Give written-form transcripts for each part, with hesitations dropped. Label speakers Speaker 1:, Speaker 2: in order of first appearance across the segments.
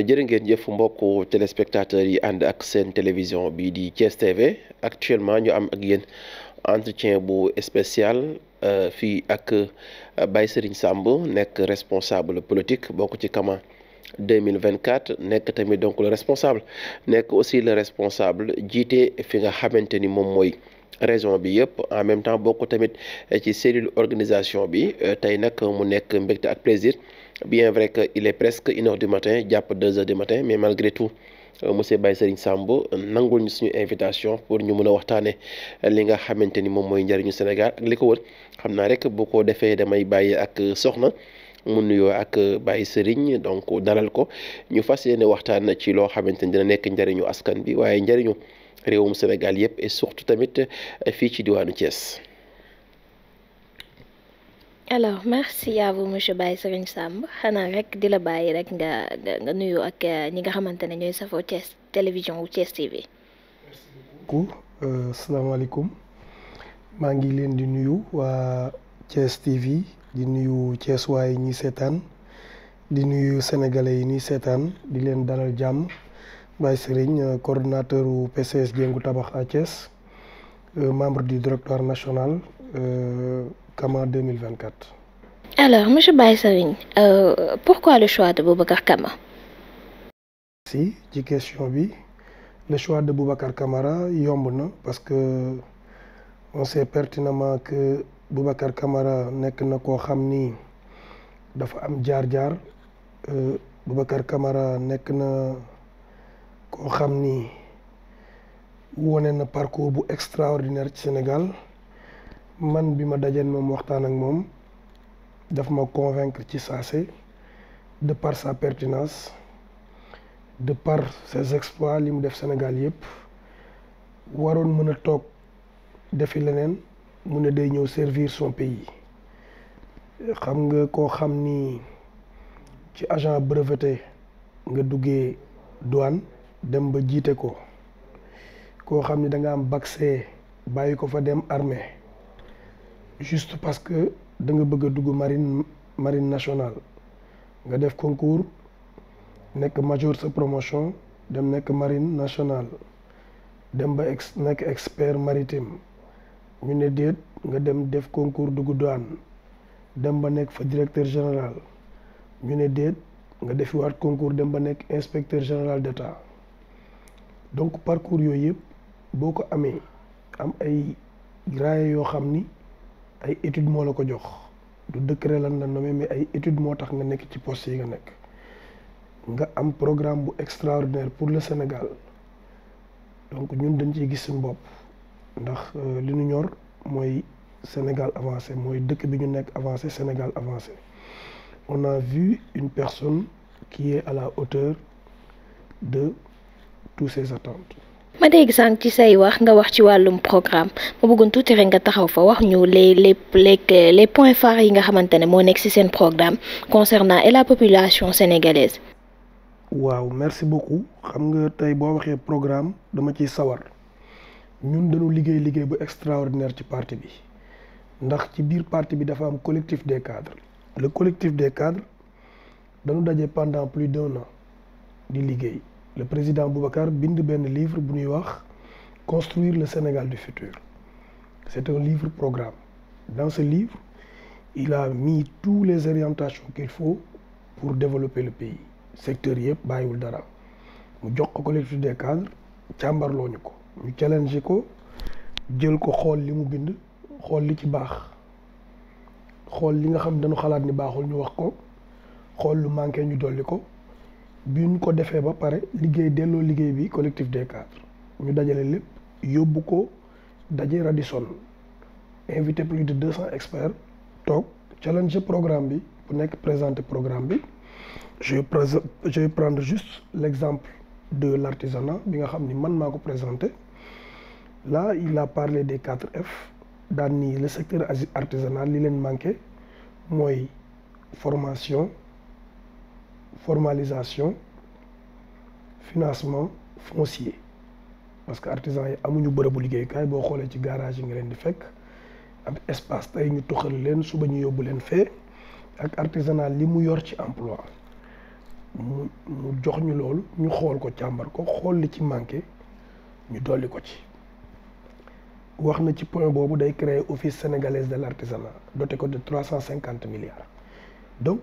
Speaker 1: jërë ngeen jëf mbokku téléspectateurs yi ànd ak seen télévision bii di Thiès TV actuellement ñu am ak yéen entretien bu spécial fii ak Baye Serigne Samb nekk responsable politique bokk ci Kama 2024 nekk tamit donc le responsable nekk aussi le responsable jiite fi nga xamante ni moom mooy région bi yëpp en même temps bokk tamit ci cellule organisation bi tey nag mu nekk mbégte ak plaisir. Bien vrai que il est presque 1 heure du matin jàpp 2 heures du matin mais malgré tout monsieur Baye Serigne Samb nangul ñu suñu invitation pour ñu mën a waxtaane li nga xamante ni moom mooy njëriñu Sénégal ak li ko wër xam naa rek bu ko defee damay bàyyi ak soxna mu nuyoo ak Baye Serigne donc dalal ko ñu fas yéene waxtaan ci loo xamante ni dina nekk njëriñu askan bi waaye njëriñu réewum Sénégal yëpp et surtout tamit fii ci diwaanu Thiès.
Speaker 2: Alors merci à vous monsieur Baye Serigne Samb xanaa rek di la bàyyi rek nga nuyu ak ñi nga xamante ne ñooy safoo Thiès télévision wu Thiès TV.
Speaker 3: Merci beaucoup asalaamaaleykum maa ngi leen di nuyu waa Thiès TV di nuyu Thiès waay ñi seetaan di nuyu sénégalais yi ñi seetaan di leen dalal jàmm Baye Serigne coordonnateur u PCS Jëngu Tabax à Thiès membre du directoire national. Kama 2024.
Speaker 2: Alors, monsieur Baye Serigne, pourquoi le choix de Boubacar Kama?
Speaker 3: Si, ci question bi, le choix de Boubacar Camara yomb na parce que on sait pertinemment que Boubacar Camara nekk na koo xam ni dafa am jaar-jaar Boubacar Camara nekk na koo xam ni wone na parcours bu extraordinaire ci Sénégal. Man bi ma dajeen moom waxtaan ak moom daf ma convaincre ci saase de par sa pertinence de par ses exploits li mu def Sénégal yëpp waroon mën a toog defi leneen mu ne day ñëw servir son pays xam nga koo xam ni ci agent breveté nga duggee douane dem ba jiite ko koo xam ni da nga am bac C bàyyi ko fa dem armée juste parce que da nga bëgg a dugg marine nationale nga def concours nekk major sa promotion dem nekk marine nationale dem ba nekk expert maritime ñu ne déet nga dem def concours dugg douane dem ba nekk fa directeur général ñu ne déet nga defiwaat concours dem ba nekk inspecteur général d'État donc parcours yooyu yëpp boo ko amee am ay grade yoo xam ni ay études moo la ko jox du décret lan la nommé mais ay études moo tax nga nekk ci poste yi nga nekk nga am programme bu extraordinaire pour le Sénégal donc ñun dañ ciy gis suñu bopp ndax li ñu ñor mooy Sénégal avancé mooy dëkk bi ñu nekk avancé Sénégal avancé on a vu une personne qui est à la hauteur de toutes ces attentes.
Speaker 2: Ma dégg sànq ci say wax nga wax ci wàllum programme ma bëggoon tuuti rek nga taxaw fa wax ñu les points phares yi nga xamante ne moo nekk ci seen programme concernant et la population sénégalaise.
Speaker 3: waaw merci beaucoup xam nga tey boo waxee programme dama ciy sawar ñun dañu liggéey bu extraordinaire ci parti bi ndax ci biir parti bi dafa am collectif des cadres le collectif des cadres dañu daje pendant plus d'1 an di liggéey. Le président Boubacar bind benn livre bu ñuy wax construire le Sénégal du futur c'est un livre programme dans ce livre il a mis toutes les orientations qu'il faut pour développer le pays secteur yëpp bàyyiwul dara mu jox ko collectif des cadres càmbarloo ñu ko ñu challenge ko jël ko xool li mu bind xool li ci baax xool li nga xam dañu xalaat ni baaxul ñu wax ko xool lu manqué ñu dolli ko bi ñu ko defee ba pare delloo liggéey bi collectif des cadres ñu dajale lépp yóbbu ko daje Radisson invité plus de 200 experts toog challenge programme bi bu nekk présenter programme bi je vais prendre juste l'exemple de l'artisanat bi nga xam ni man maa ko présenté là il a parlé des 4 F daan ni le secteur artisanal li leen manqué mooy formalisation financement foncier parce que artisans yi amuñu bërëbu liggéeykaay boo xoolee ci garage yi nga leen di fekk am espace tey ñu tuxal leen suba ñu yóbbu leen fee ak artisanat li mu yor ci emploi mu jox ñu loolu ñu xool ko càmbar ko xool li ci manqué ñu dolli ko ci. wax na ci point boobu day créer office sénégalais de l'artisanat doté ko de 350 milliards donc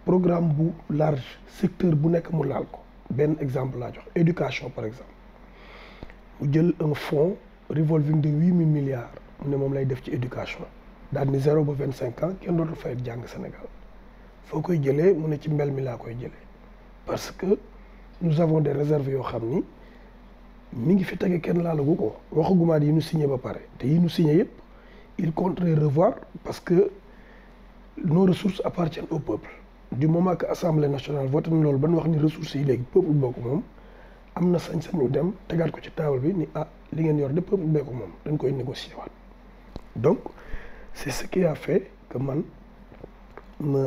Speaker 3: programme bu large secteur bu nekk mu laal ko. benn exemple laa jox éducation par exemple mu jël un fonds revolving de 8000 milliards mu ne moom lay def ci éducation daal ni 0 ba 25 ans kenn dootul fay jàng Sénégal foo koy jëlee mu ne ci mbel mi laa koy jëlee parce que nous avons des réserves yoo xam ni mi ngi fi tege kenn laalagu ko waxagumaa yi ñu signé ba pare te yi ñu signé yëpp il compte les revoir parce que nos ressources appartiennent au peuple. du moment que assemblée nationale voté na loolu ba ñu wax ni ressources yi léegi peuple boo ko moom am na sañ-sañu dem tegaat ko ci table bi ni li ngeen yor de peuple bee ko moom dañ koy négocier waat donc c'est ce qui a fait que man ma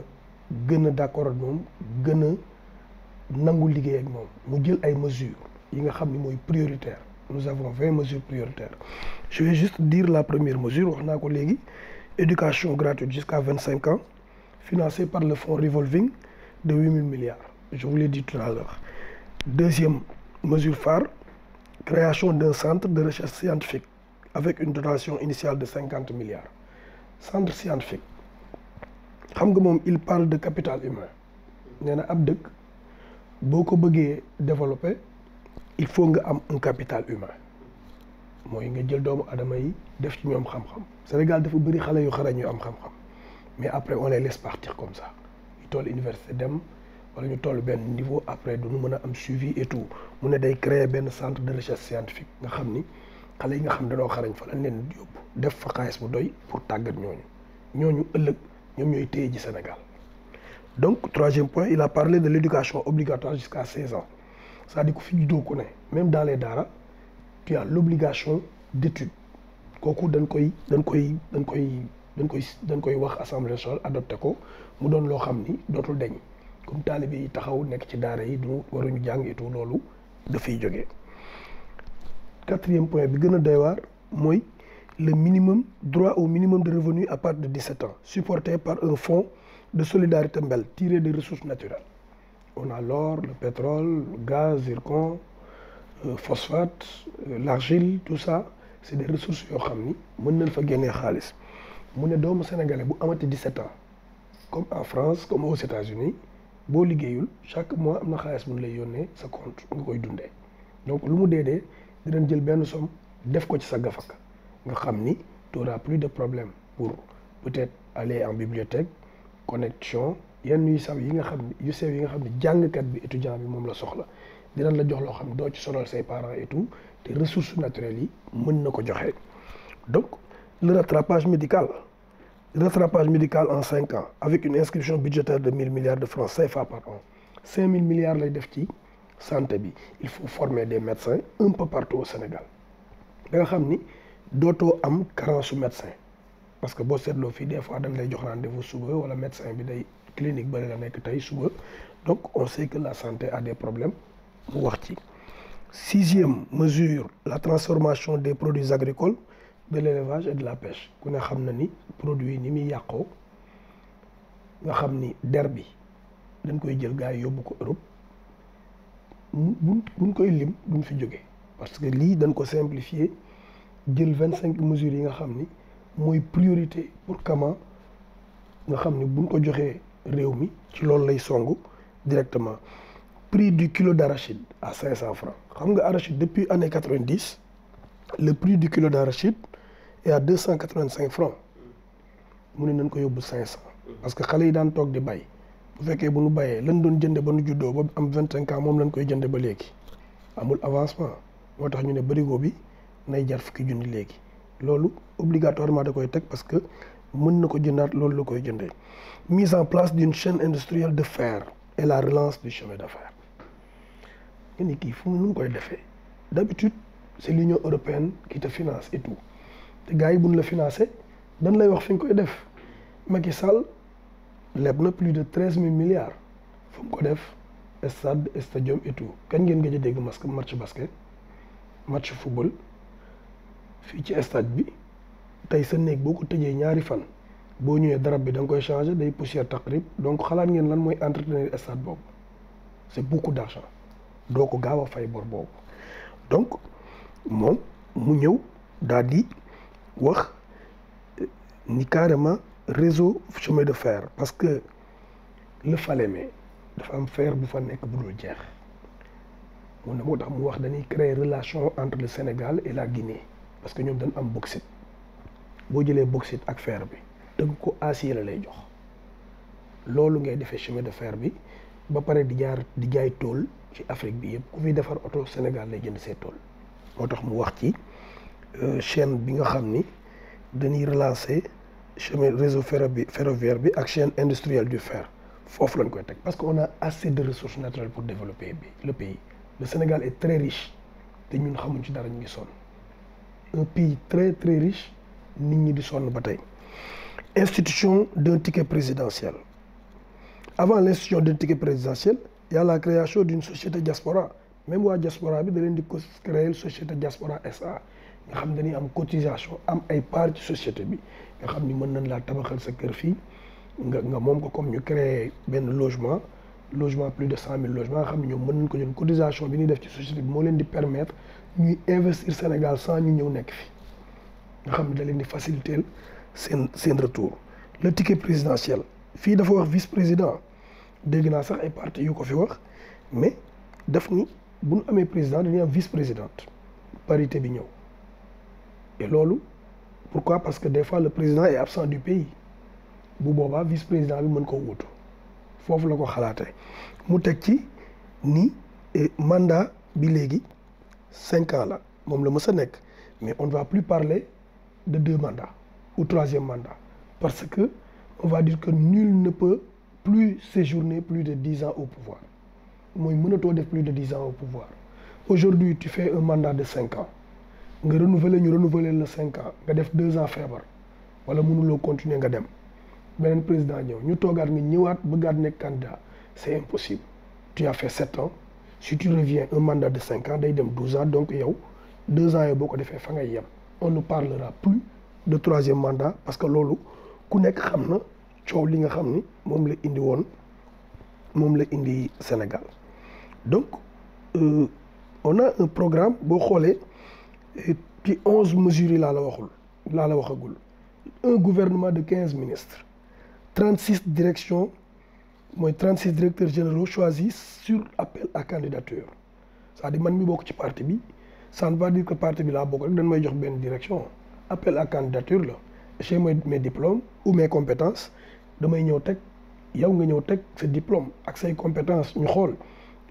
Speaker 3: gën a d'accord ak moom gën a nangu liggéey ak moom mu jël ay mesures yi nga xam ni mooy prioritaire. nous avons 20 mesures prioritaires. je vais juste dire la première mesure wax naa ko léegi éducation gratuite jusqu'à 25 ans. financé par le fonds revolving de 8000 milliards. Je vous l'ai dit tout à l'heure. Deuxième mesure phare, création d'un centre de recherche scientifique avec une dotation initiale de 50 milliards. Centre scientifique. Xam nga moom il parle de capital humain. nee na ab dëkk boo ko bëggee développer il faut nga am un capital humain. mooy nga jël doomu adama yi def ci ñoom xam-xam. Sénégal dafa bëri xale yu xarañ yu am xam-xam. mais après on les laisse partir comme ça ñu toll université dem wala ñu toll benn niveau après du ñu mën a am suivi et tout mu ne day créer benn centre de recherche scientifique nga xam ni xale yi nga xam dañoo xarañ fa lañ leen yóbbu def fa xaalis bu doy pour tàggat ñooñu ëllëg ñoom ñooy téye ji Sénégal. donc troisième point il a parlé de l'éducation obligatoire jusqu'à 16 ans c'est-à-dire ku fi juddoo ku ne même dans les daara tu as l'obligation d'étude kooku dañ koy wax assemblée nationale adopté ko mu doon loo xam ni dootul deñ comme taalibe yi taxaw nekk ci daara yi du waruñu jàng et tout loolu dafay jógee. quatrième point bi gën a doy waar mooy le minimum droit au minimum de revenu à partir de 17 ans supporté par un fonds de solidarité mbel tiré des ressources naturelles. on a l'or, le pétrole, le gaz, zircon, phosphate, l'argile, tout ça c'est des ressources yoo xam ni mën nañ fa génnee xaalis. mu ne doomu sénégalais bu amati 17 ans comme en France comme aux États-Unis boo liggéeyul chaque mois am na xaalis bu ñu lay yónnee sa compte nga koy dundee donc lu mu dee dinañ jël benn somme def ko ci sa gafaka nga xam ni tu auras plus de problème pour peut-être aller en bibliothèque connexion yenn yu sew yi nga xam ni jàngkat bi étudiant bi moom la soxla dinañ la jox loo xam ne doo ci sonal say parents et tout te ressources naturelles yi mën na ko joxe donc. Le rattrapage médical en 5 ans avec une inscription budgétaire de 1000 milliards de francs CFA par an 5000 milliards lay def ci santé bi il faut former des médecins un peu partout au Sénégal da nga xam ni dootoo am carence su médecin parce que boo seetloo fii des fois dañ lay jox rendez-vous suba wala médecin bi day clinique bari la nekk tey suba donc on sait que la santé a des problèmes mu wax ci. Sixième mesure, la transformation des produits agricoles de l'élevage et de la pêche ku ne xam na ni produit yi ni muy yàqoo nga xam ni der bi dañ koy jël gars yi yóbbu ko Europe buñ koy lim duñ fi jóge parce que lii dañ ko simplifier jël 25 mesures yi nga xam ni mooy priorité pour Kama nga xam ni buñ ko joxee réew mi ci loolu lay songu directement. Prix du kilo d'arachide à 500 francs xam nga arachide depuis année 90 le prix du kilo d'arachide est à 285 francs mu ne nañ ko yóbbu 500 parce que xale yi daan toog di bay bu fekkee bu nu bayee lan doon jënde ba nu juddoo ba am 25 ans moom lañ koy jënde ba léegi amul avancement moo tax ñu ne barigo bi nay jar fukki junni léegi loolu obligatoirement da koy teg parce que mën na ko jëndaat loolu la koy jëndee. Mise en place d'une chaîne industrielle de fer et la relance du chemin de fer nga ni kii fu mu nu koy defee d'habitude c'est l'Union européenne qui te finance et tout te gars yi buñ la financé dañ lay wax fi nga koy def Macky Sall leb na plus de 13 000 milliards fu mu ko def stade stadium et tout kañ ngeen gëj a dégg match basket match football fii ci stade bi tey sa néeg boo ko tëjee ñaari fan boo ñëwee darab bi da nga koy changer day poussière taqrib donc xalaat ngeen lan mooy entretenir stade boobu c'est beaucoup d'argent doo ko gaaw a fay bor boobu donc moom mu ñëw daal di wax ni carrément réseau chemin de fer parce que le Falémé dafa am fer bu fa nekk bu dul jeex mun na moo tax mu wax dañuy créer relation entre le Sénégal et la Guinée parce que ñoom dañ am bauxite boo jëlee bauxite ak fer bi tëgg ko acier la lay jox loolu ngay defee chemin de fer bi ba pare di jaay tool ci Afrique bi yëpp ku fi defar oto Sénégal lay jënd see tool moo tax mu wax ci chaîne bi nga xam ni dañuy relancer chemin réseau ferroviaire bi ak chaîne industrielle du fer foofu lañ koy teg parce que on a assez de ressources naturelles pour développer le pays le Sénégal est très riche te ñun xamuñ ci dara ñu ngi sonn un pays très très riche nit ñi di sonn ba tey institution d'un ticket présidentiel avant l'institution d'un ticket présidentiel il y a la création d'une société diaspora même waa diaspora bi da leen di ko créer société diaspora SA nga xam dañuy am cotisation am ay part ci société bi nga xam ni mën nañ laa tabaxal sa kër fii nga moom ko comme ñu créer benn logement plus de 100 000 logements nga xam ne ñoom mën nañ ko jël cotisation bi ñuy def ci société bi moo leen di permettre ñuy investir Sénégal sans ñu ñëw nekk fi nga xam ne da leen di faciliter seen retour le ticket présidentiel fii dafa wax vice-président dégg naa sax ay parti yu ko fi wax mais daf ni bu ñu amee président dañuy am vice-présidente parité bi ñëw et loolu pourquoi parce que des fois le président est absent du pays bu boobaa vice-président bi mën ko wutu foofu la ko xalaatee mu teg ci ni mandat bi léegi 5 ans la moom la mës a nekk mais on ne va plus parler de 2 mandats ou 3e mandat parce que on va dire que nul ne peut plus séjourner plus de 10 ans au pouvoir mooy mënatoo def plus de 10 ans au pouvoir aujourd'hui tu fais un mandat de 5 ans nga renouveler le 5 ans nga def 2 ans feebar wala mënuloo continuer nga dem beneen président ñëw ñu toogaat nga ñëwaat bëggaat nekk candidat c'est impossible tu as fait 7 ans si tu reviens un mandat de 5 ans day dem 12 ans donc yow 2 ans yooyu boo ko defee fa ngay yem on ne parlera plus de 3e mandat parce que loolu ku nekk xam na coow li nga xam ni moom la indi Sénégal donc on a un programme boo xoolee ci 11 mesures yi laa la waxagul un gouvernement de 15 ministres 36 directions mooy 36 directeurs généraux choisis sur appel à candidature c'est-à-dire man mi bokk ci parti bi ça ne veut pas dire que parti bi laa bokk rek dañ may jox benn direction appel à candidature la j'ai mes diplômes ou mes compétences damay ñëw teg yow nga ñëw teg sa diplôme ak say compétences ñu xool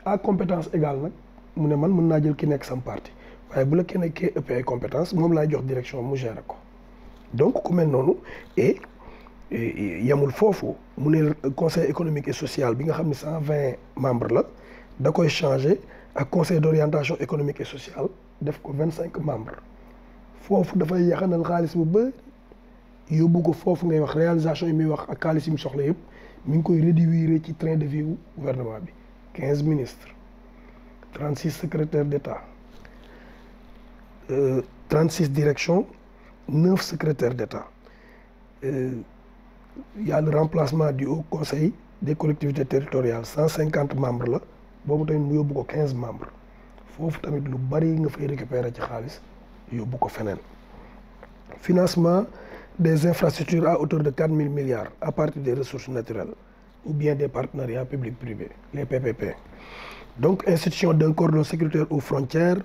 Speaker 3: à compétence égale nag mu ne man mën naa jël ki nekk sam parti waaye bu la kenn kee ëppee ay compétences moom laay jox direction mu gérer ko donc ku mel noonu et yemul foofu mu ne conseil économique et social bi nga xam ne 120 membres la da koy changer ak conseil d'orientation économique et sociale def ko 25 membres foofu dafay yaxanal xaalis bu bëri yóbbu ko foofu ngay wax réalisation yi muy wax ak xaalis yi mu soxla yëpp mi ngi koy réduire ci train de vie wu gouvernement bi 15 ministres 36 secrétaires d'État 36 directions 9 secrétaires d'État il y a le remplacement du Haut Conseil des collectivités territoriales 150 membres la boobu tamit mu yóbbu ko 15 membres foofu tamit lu bari nga fay récupérer ci xaalis yóbbu ko feneen financement des infrastructures à hauteur de 4 000 milliards à partir des ressources naturelles ou bien des partenariats publics-privés les PPP donc institution d'un cordon sécuritaire aux frontières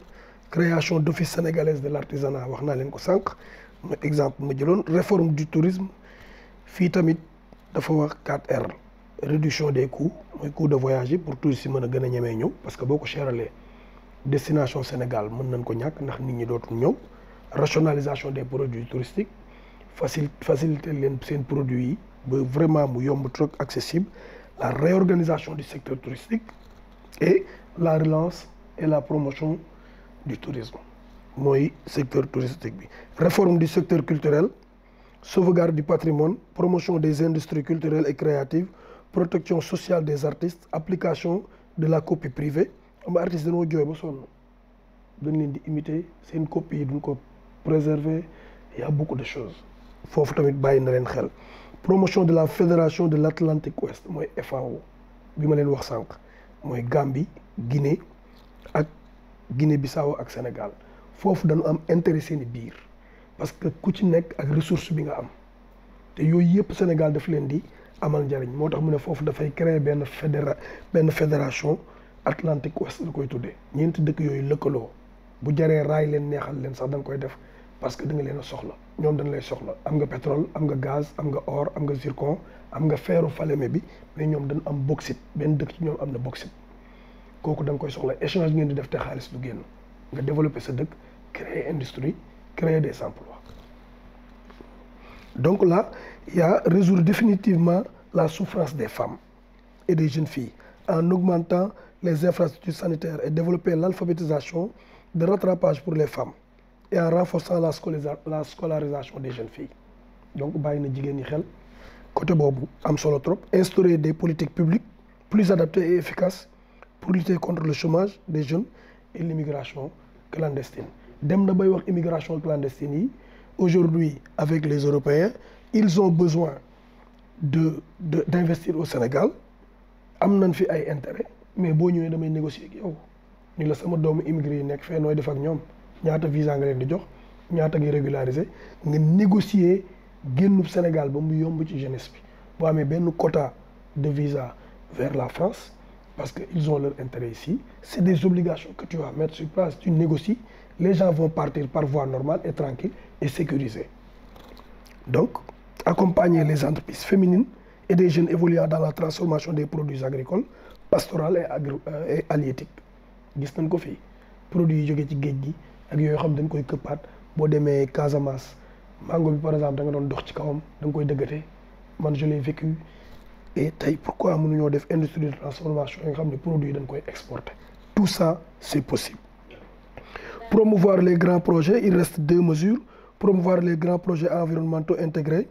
Speaker 3: création d'office sénégalaise de l'artisanat wax naa leen ko sànq mooy exemple ma jëloon réforme du tourisme fii tamit dafa wax 4R réduction des coûts mooy coût de voyage yi pour touristes yi mën a gën a ñemee ñëw parce que boo ko cheralee destination Sénégal mën nañ ko ñàkk ndax nit ñi dootul ñëw rationalisation des produits touristiques faciliter leen seen produits yi ba vraiment mu yomb trop accessible la réorganisation du secteur touristique et la relance et la promotion du tourisme mooy secteur touristique bi réforme du secteur culturel sauvegarde du patrimoine promotion des industries culturelles et créatives protection sociale des artistes application de la copie privée xam nga artistes dañoo jooy ba sonn dañ leen di imiter seen copie yi duñ ko préserver il y a beaucoup de choses foofu tamit bàyyi na leen xel promotion de la fédération de l'Atlantique Ouest mooy FAO bi ma leen wax sànq mooy Gambie Guinée ak Guinée-Bissau ak Sénégal foofu dañu am intérêt seeni biir parce que ku ci nekk ak ressource bi nga am te yooyu yëpp Sénégal daf leen di amal njariñ moo tax mu ne foofu dafay créer benn fédération Atlantique Ouest la koy tuddee ñeenti dëkk yooyu lëkkaloo bu jaree raay leen neexal leen sax da nga koy def parce que da nga leen a soxla ñoom dañ lay soxla am nga pétrole am nga gaz am nga or am nga zircon am nga feeru Falémé bi mais ñoom dañ am bauxite benn dëkk ci ñoom am na bauxite kooku da nga koy soxla échange ngeen di def te xaalis du génn nga développer sa dëkk créer industrie créer des emplois donc là il y a résoudre définitivement la souffrance des femmes et des jeunes filles en augmentant les infrastructures sanitaires et développer l'alphabétisation de rattrapage pour les femmes et en renforçant la scolarisation des jeunes filles donc bàyyi na jigéen ñi xel côté boobu am solo trop instaurer des politiques publiques plus adaptées et efficaces pour lutter contre le chômage des jeunes et l'immigration clandestine dem na bay wax immigration clandestine yi aujourd'hui avec les Européens ils ont besoin d'investir au Sénégal am nañ fi ay intérêt mais boo ñëwee damay négocier ak yow ni la sama doomu immigré yi nekk fee nooy def ak ñoom ñaata visa nga leen di jox ñaata ngi régulariser nga négocier génnub Sénégal ba mu yomb ci jeunesse bi boo amee benn quota de visa vers la France parce que ils ont leur intérêt ici c'est des obligations que tu vas mettre sur place tu négocies les gens vont partir par voie normale et tranquille et sécurisée donc accompagner les entreprises féminines et des jeunes évoluant dans la transformation des produits agricoles pastoraux et halieutiques gis nañ ko fii produits yi jógee ci géej gi ak yooyu xam dañ koy këppaat boo demee Casamance mango bi par exemple da nga doon dox ci kawam da nga koy dëggatee man je l'ai vécu et tey pourquoi mënuñoo def industrie de transformation yi nga xam ne produits yi dañ koy exporter tout ça c'est possible. Promouvoir les grands projets il reste 2 mesures promouvoir les grands projets environnementaux intégrés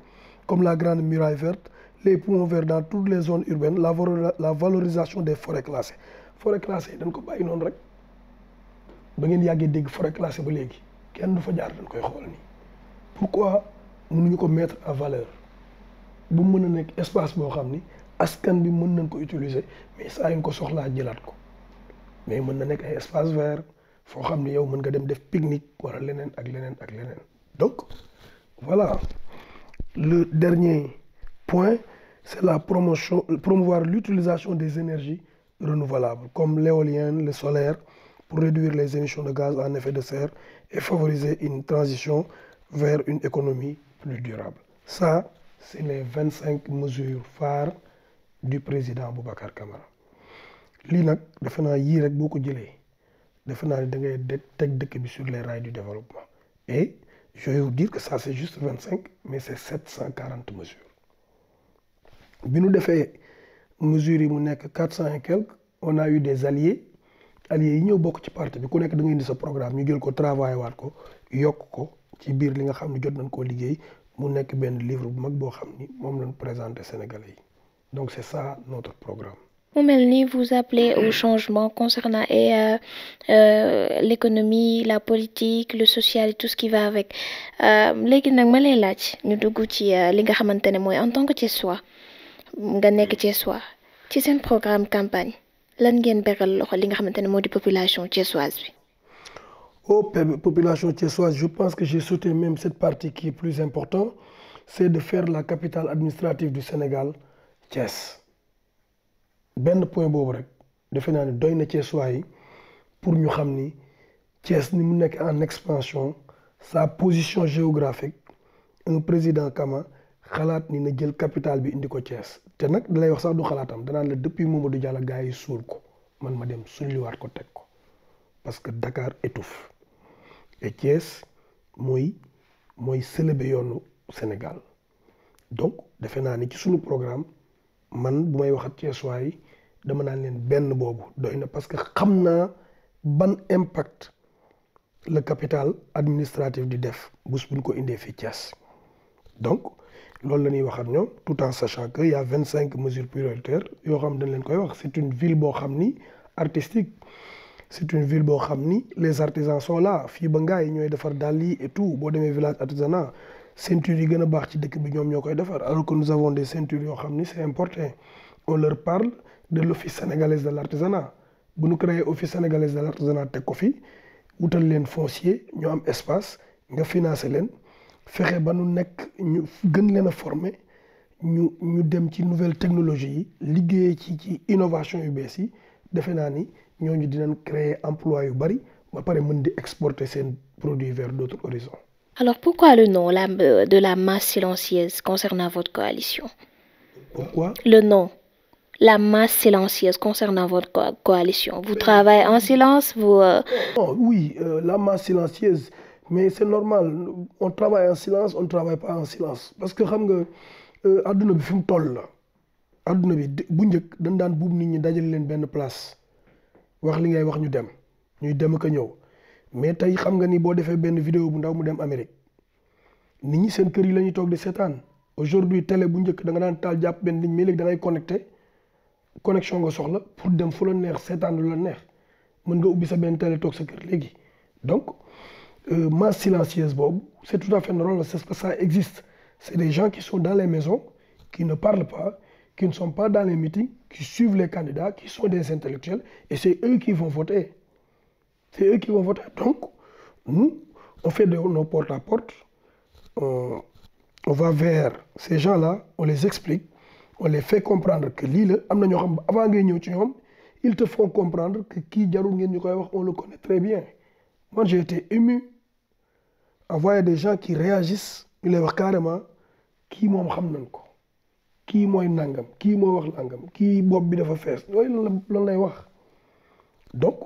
Speaker 3: comme la grande muraille verte les poumons verts dans toutes les zones urbaines la valorisation des forêts classées forêt classée dañ ko bàyyi noonu rek ba ngeen yàggee dégg forêt classée ba léegi kenn du fa jaar dañ koy xool nii pourquoi mënuñu ko mettre en valeur bu mën a nekk espace boo xam ni askan bi mën nañ ko utiliser mais saa yu ko soxlaa jëlaat ko mais mën na nekk ay espace vert foo xam ni yow mën nga dem def pique-nique wala leneen ak leneen ak leneen donc voilà le dernier point c'est la promouvoir l'utilisation des énergies renouvelables comme l'éolien, le solaire pour réduire les émissions de gaz à effet de serre et favoriser une transition vers une économie plus durable. Ça, c'est les 25 mesures phares du président Boubacar Camara. lii nag defe naa yii rek boo ko jëlee defe naa ne da ngay teg dëkk bi sur les rails du développement et je vais vous dire que ça c'est juste 25 mais c'est 740 mesures bi nu defee mesures yi mu nekk 400 et quelques on a eu des alliés yi ñëw bokk ci parti bi ku nekk da ngay indi sa programme ñu jël ko travailler waat ko yokk ko ci biir li nga xam ne jot nañ koo liggéey mu nekk benn livre bu mag boo xam ni moom lañ présenté Sénégalais yi donc c'est ça notre programme.
Speaker 2: mu mel ni vous appelez au changement concernant l'économie la politique le social et tout ce qui va avec léegi nag ma lay laaj ñu dugg ci li nga xamante ne mooy en tant que Thiessois nga nekk Thiessois ci seen programme campagne lan ngeen beral loxo li nga xamante ne moo di population thiessoise bi.
Speaker 3: Population thiessoise je pense que j'ai sauté même cette partie qui est plus importante c'est de faire la capitale administrative du Sénégal Thiès. benn point boobu rek defe naa ne doy na Thiessois yi pour ñu xam ni Thiès ni mu nekk en expansion sa position géographique un président Kama xalaat ni na jël capitale bi indi ko Thiès te nag dalay wax sax du xalaatam danaan la depuis Mamadou Diallo gars yi suul ko man ma dem sulliwaat ko teg ko parce que Dakar étouffe et Thiès mooy sëlëbe yoonu Sénégal donc defe naa ni ci sunu programme man bu may waxat Thiessois yi dama naan leen benn boobu doy na parce que xam naa ban impact la capitale administrative di def bés buñ ko indee fii Thiès donc loolu la ñuy wax ak ñoom tout en sachant que y a 25 mesures prioritaires yoo xam dañ leen koy wax c'est une ville boo xam ni artistique c'est une ville boo xam ni les artisans sont là fii ba ngaay ñooy defar dàll yi et tout boo demee village artisanat ceinture yi gën a baax ci dëkk bi ñoom ñoo koy defar alors que nous avons des ceintures yoo xam ni c'est important on leur parle de l'Office sénégalais de l'artisanat bu ñu créé Office sénégalais de l'artisanat teg ko fi wutal leen foncier ñu am espace nga financer leen fexe ba nu nekk ñu gën leen a former ñu dem ci nouvelle technologie yi liggéeyee ci innovation yu bees yi defe naa ni ñooñu dinañ créer emploi yu bari ba pare mën di exporter seen produits vers d'autres horizons.
Speaker 2: Alors pourquoi le nom de la masse silencieuse concernant votre coalition?
Speaker 3: Pourquoi?
Speaker 2: Le nom, la masse silencieuse concernant votre coalition. Vous travaillez en silence, vous...
Speaker 3: Oh, oui, la masse silencieuse, mais c'est normal. On travaille en silence, on ne travaille pas en silence. Parce que xam nga adduna bi fi mu toll la adduna bi bu njëkk dañ daan buub nit ñi dajale leen benn place wax li ngay wax ñu dem ñuy dem ak a ñëw mais tey xam nga ni boo defee benn vidéo bu ndaw mu dem Amérique nit ñi seen kër yi la ñuy toog di seetaan. Aujourd'hui télé bu njëkk da nga daan taal jàpp benn ligne mais léegi da ngay connecté connexion nga soxla pour dem fu la neex seetaan lu la neex mën nga ubbi sa benn télé toog sa kër léegi donc masse silencieuse boobu c'est tout à fait normal parce que ça existe. C'est des gens qui sont dans les maisons, qui ne parlent pas, qui ne sont pas dans les meetings, qui suivent les candidats, qui sont des intellectuels, et c'est eux qui vont voter. C'est eux qui vont voter. Donc, nous, on fait nos porte-à-porte, on va vers ces gens-là, on les explique, on les fait comprendre que lii la am na ñoo xam avant ngay ñëw ci ñoom ils te font comprendre que kii jarul ngeen ñu koy wax on le connaît très bien. Moi, j'ai été ému à voir des gens qui réagissent. ñu lay wax carrément kii moom xam nañ ko kii mooy nangam kii mooy wax nangam kii bopp bi dafa fees loolu lan lay wax donc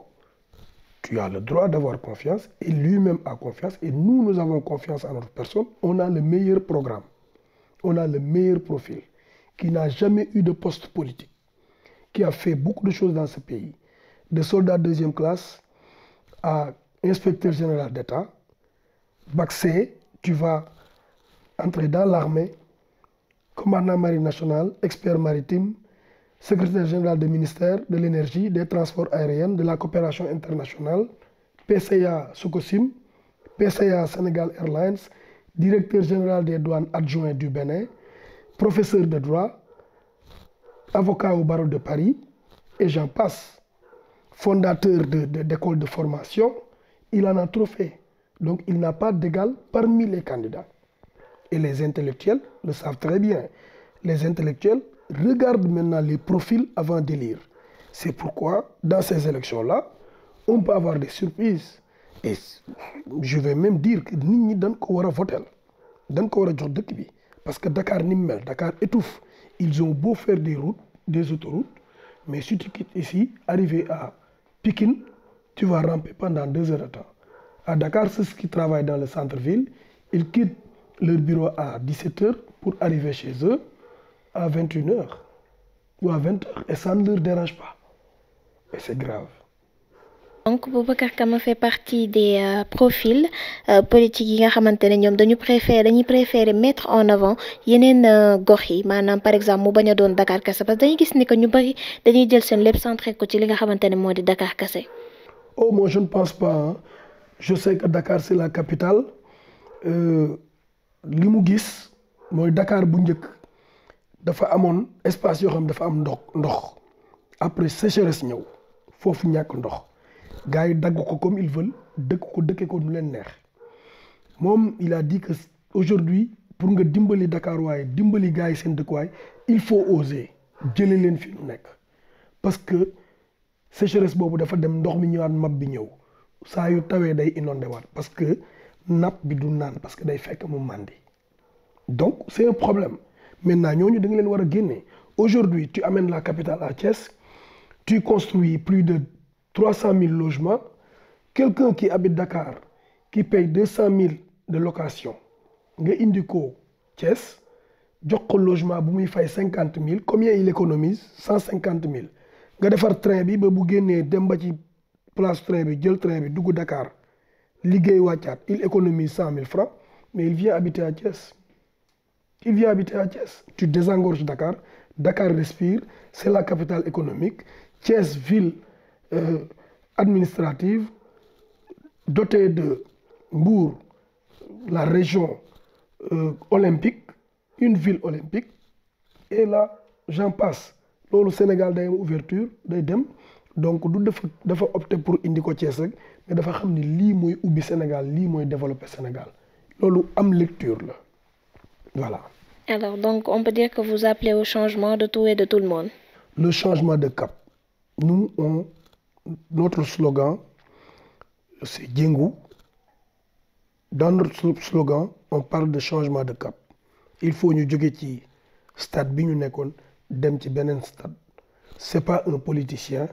Speaker 3: tu as le droit d'avoir confiance et lui-même a confiance et nous avons confiance en notre personne. On a le meilleur programme, on a le meilleur profil, qui n'a jamais eu de poste politique, qui a fait beaucoup de choses dans ce pays, de soldat deuxième classe à inspecteur général d'État. Bac C, tu vas entrer dans l'armée, commandant marine nationale, expert maritime, secrétaire général du ministère de l'énergie, des transports aériens, de la coopération internationale, PCA Sococim, PCA Sénégal Airlines, directeur général des douanes adjoint du Bénin, professeur de droit, avocat au barreau de Paris, et j'en passe. Fondateur d'école de formation, il en a trop fait. Donc il n'a pas d'égal parmi les candidats. Et les intellectuels le savent très bien. Les intellectuels regardent maintenant les profils avant d'élire. C'est pourquoi, dans ces élections-là, on peut avoir des surprises. Et je vais même dire que nit ñi dañ ko war a voter dañ ko war a jox dëkk bi parce que Dakar ni mu mel Dakar étouffe. Ils ont beau faire des routes, des autoroutes, mais si tu quittes ici, arrivé à Pikine, tu vas ramper pendant 2 heures de temps. À Dakar, ceux qui travaillent dans le centre-ville, ils quittent leur bureau à 17 heures pour arriver chez eux à 21 heures ou à 20 heures et ça ne leur dérange pas. Et c'est grave.
Speaker 2: Donc Boubacar Kama fait partie des profils politiques yi nga xamante ne ñoom dañuy préférer mettre en avant yeneen gox yi maanaam par exemple mu bañ a doon Dakar kese parce que dañuy gis ni que ñu bari dañuy jël seen lépp centré ko ci li nga xamante ne moo di Dakar kese.
Speaker 3: Oh moi je ne pense pas hein. Je sais que Dakar c'est la capitale li mu gis mooy Dakar bu njëkk dafa amoon espace yoo xam dafa am ndox après sécheresse ñëw foofu ñàkk ndox. Gars yi dagg ko comme ils veulent dëkke ko nu leen neex moom il a dit que aujourd'hui pour nga dimbali Dakar waaye dimbali gars yi seen dëkkuwaay il faut oser jële leen fi nu nekk parce que sécheresse boobu dafa dem ndox mi ñëwaat map bi ñëw saa yu tawee day inondé waat parce que nappe bi du naan parce que day fekk mu màndi donc c'est un problème maintenant ñooñu da nga leen war a génne aujourd'hui tu amènes la capitale à Thiès tu construis plus de 300 000 logements. Quelqu'un qui habite Dakar, qui paye 200 000 de location, nga indi ko Thiès, jox ko logement bu muy fay 50 000, combien il économise? 150 000. Nga defar train bi ba bu génnee dem ba ci place train bi jël train bi dugg Dakar liggéey wàccaat il économise 100 000 francs mais il vient habiter à Thiès. Il vient habiter à Thiès. Tu désengorges Dakar, Dakar respire, c'est la capitale économique. Thiès ville administrative dotée de Mbour, la région olympique, une ville olympique, et là, j'en passe. loolu Sénégal day am ouverture day dem donc du dafa opté pour indi ko Thiès rek mais dafa xam ni lii mooy ubbi Sénégal lii mooy développer Sénégal loolu am lecture la voilà.
Speaker 2: Alors donc on peut dire que vous appelez au changement de tout et de tout le monde.
Speaker 3: Le changement de cap. Nous, notre slogan, c'est Djengou. Dans notre slogan, on parle de changement de cap. Il faut nous dire que stade bi ñu nekkoon dem ci beneen stade. C'est pas un politicien,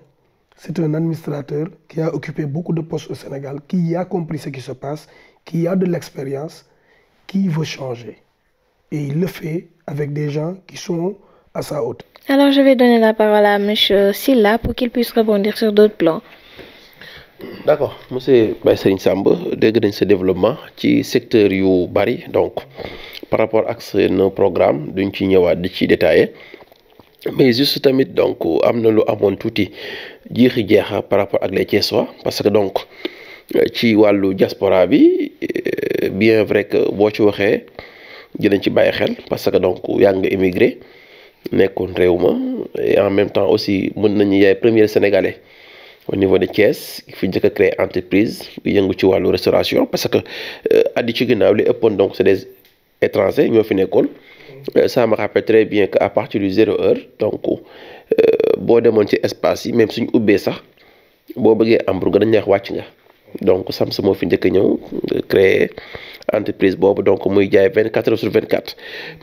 Speaker 3: c'est un administrateur qui a occupé beaucoup de postes au Sénégal, qui a compris ce qui se passe, qui a de l'expérience, qui veut changer. Et il le fait avec des gens qui sont à sa hauteur.
Speaker 2: Alors je vais donner la parole à monsieur Sylla pour qu'il puisse rebondir sur d'autres plans.
Speaker 1: D'accord monsieur Baye Serigne Samb dégg nañ sa développement ci secteur yu bari donc par rapport ak seen programme duñ ci ñëwaat di ci détaillé mais juste tamit donc am na lu amoon tuuti jiixi jeexa par rapport ak les Thiessois parce que donc ci wàllu diaspora bi bien vrai que boo ci waxee dinañ ci bàyyi xel parce que donc yaa nga immigré nekkoon réew ma et en même temps aussi mën nañu yaay premier sénégalais au niveau de Thiès fi njëkk a créer entreprise bi yëngu ci wàllu restauration parce que addi ci ginnaaw li ëppoon donc c'est des étrangers ñoo fi nekkoon ça me rappelle très bien que à partir du 0 heure donc boo demoon ci espace yi même suñu ubbee sax boo bëggee hamburger dañ neex wàcc nga donc Samsa moo fi njëkk a ñëw créer entreprise boobu donc muy jaay 24 heures sur 24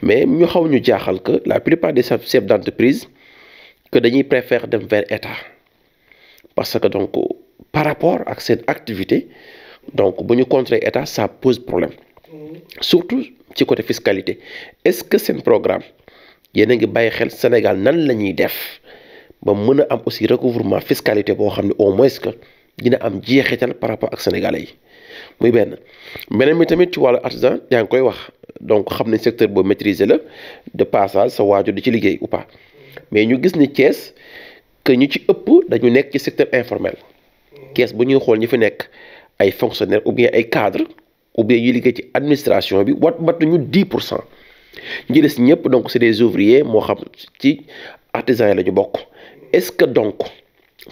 Speaker 1: mais ñu xaw ñu jaaxal que la plupart des chefs d'entreprise que dañuy préférer dem vers état parce que donc par rapport ak seen activité donc bu ñu contrer état ça pose problème surtout ci côté fiscalité est-ce que seen programme yéen a ngi bàyyi xel Sénégal nan la ñuy def ba mën a am aussi recouvrement fiscalité boo xam ne au moins que dina am jeexital par rapport ak sénégalais yi muy benn mi tamit ci wàllu artisan yaa ngi koy wax donc xam nañ secteur boo maîtriser la de passage sa waajur di ci liggéey ou pas mais ñu gis ni Thiès que ñu ci ëpp dañu nekk ci secteur informel Thiès bu ñuy xool ñi fi nekk ay fonctionnaires ou bien ay cadres ou bien ñuy liggéey ci administration bi matuñu 10% ñi des ñëpp donc c'est des ouvriers moo xam ci artisans yi la ñu bokk est-ce que donc